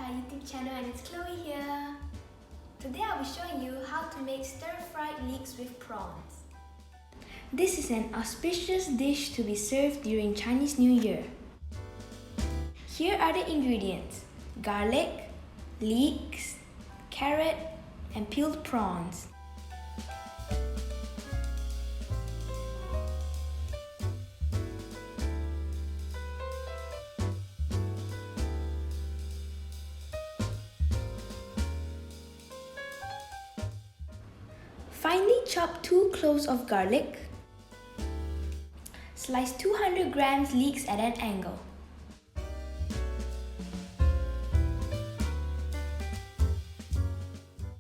to our YouTube channel, and it's Chloe here. Today I'll be showing you how to make stir-fried leeks with prawns. This is an auspicious dish to be served during Chinese New Year. Here are the ingredients: garlic, leeks, carrot, and peeled prawns. Finely chop 2 cloves of garlic. Slice 200 grams leeks at an angle.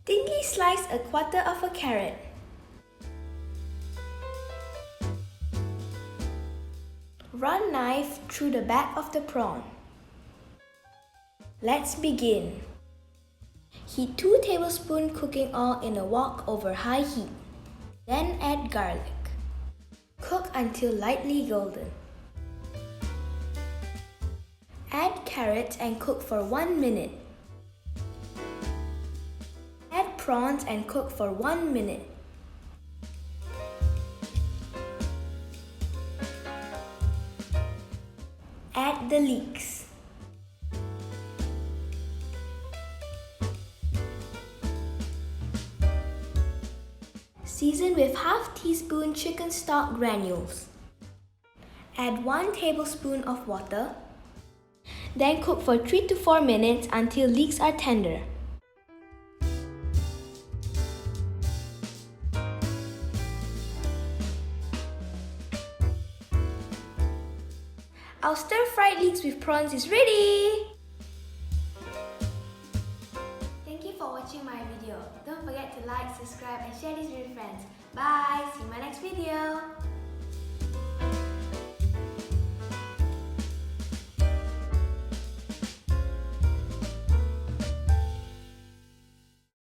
Thinly slice a quarter of a carrot. Run knife through the back of the prawn. Let's begin. Heat 2 tablespoons cooking oil in a wok over high heat. Then add garlic. Cook until lightly golden. Add carrots and cook for 1 minute. Add prawns and cook for 1 minute. Add the leeks. Season with half teaspoon chicken stock granules. Add 1 tablespoon of water. Then cook for 3 to 4 minutes until leeks are tender. Our stir-fried leeks with prawns is ready! Thank you for watching my video. Don't forget to like, subscribe and share this with your friends. Bye! See you in my next video!